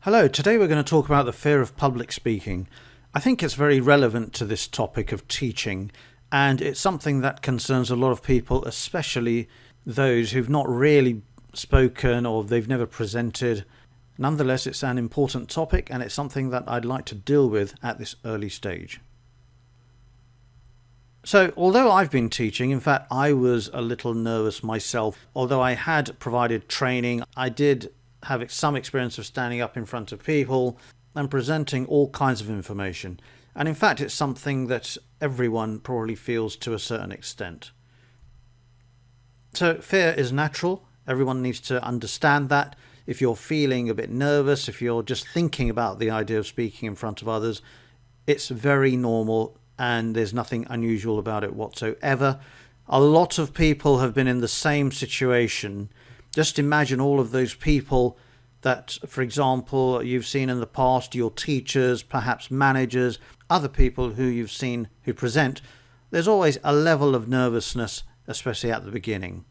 Hello, today we're going to talk about the fear of public speaking. I think it's very relevant to this topic of teaching, and it's something that concerns a lot of people, especially those who've not really spoken or they've never presented. Nonetheless, it's an important topic and it's something that I'd like to deal with at this early stage. So, although I've been teaching, in fact, I was a little nervous myself. Although I had provided training, I did have some experience of standing up in front of people and presenting all kinds of information. And in fact, it's something that everyone probably feels to a certain extent. So fear is natural. Everyone needs to understand that. If you're feeling a bit nervous, if you're just thinking about the idea of speaking in front of others, it's very normal and there's nothing unusual about it whatsoever. A lot of people have been in the same situation. Just imagine all of those people that, for example, you've seen in the past, your teachers, perhaps managers, other people who you've seen who present. There's always a level of nervousness, especially at the beginning.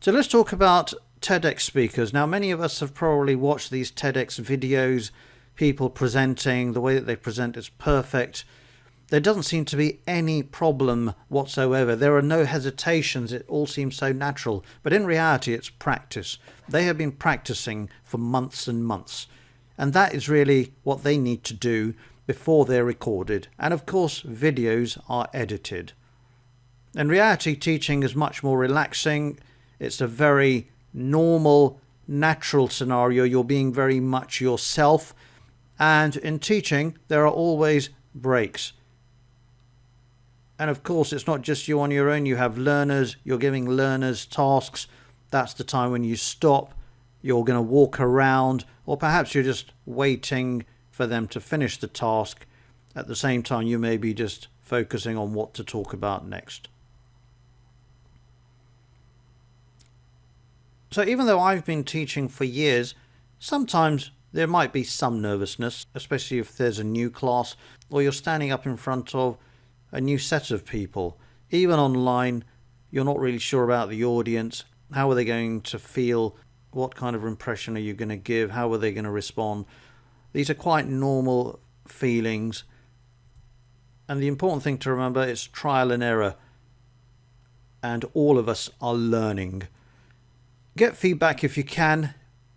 So let's talk about TEDx speakers. Now, many of us have probably watched these TEDx videos, people presenting. The way that they present is perfect. There doesn't seem to be any problem whatsoever. There are no hesitations. It all seems so natural. But in reality, it's practice. They have been practicing for months and months. And that is really what they need to do before they're recorded. And of course, videos are edited. In reality, teaching is much more relaxing. It's a very normal, natural scenario. You're being very much yourself. And in teaching, there are always breaks. And of course, it's not just you on your own. You have learners. You're giving learners tasks. That's the time when you stop. You're going to walk around, or perhaps you're just waiting for them to finish the task. At the same time, you may be just focusing on what to talk about next. So even though I've been teaching for years, sometimes there might be some nervousness, especially if there's a new class or you're standing up in front of a new set of people. Even online, you're not really sure about the audience. How are they going to feel? What kind of impression are you going to give? How are they going to respond? These are quite normal feelings. And the important thing to remember is trial and error. And all of us are learning. Get feedback if you can,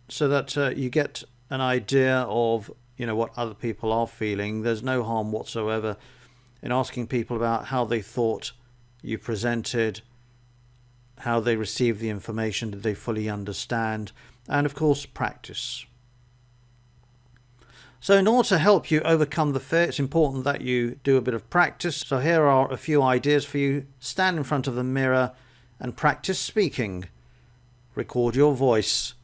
so that you get an idea of what other people are feeling. There's no harm whatsoever in asking people about how they thought you presented, how they received the information, did they fully understand, and of course practice. So in order to help you overcome the fear, it's important that you do a bit of practice. So here are a few ideas for you. Stand in front of the mirror and practice speaking. Record your voice.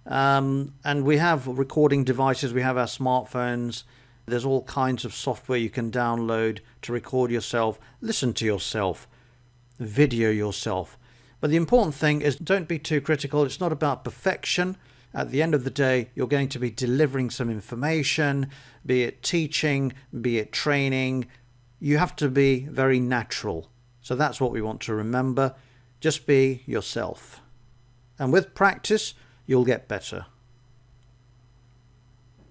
And we have recording devices, we have our smartphones. There's all kinds of software you can download to record yourself, listen to yourself, video yourself. But the important thing is don't be too critical. It's not about perfection. At the end of the day, you're going to be delivering some information, be it teaching, be it training. You have to be very natural. So that's what we want to remember. Just be yourself. And with practice, you'll get better.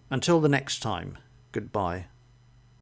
Until the next time. Goodbye.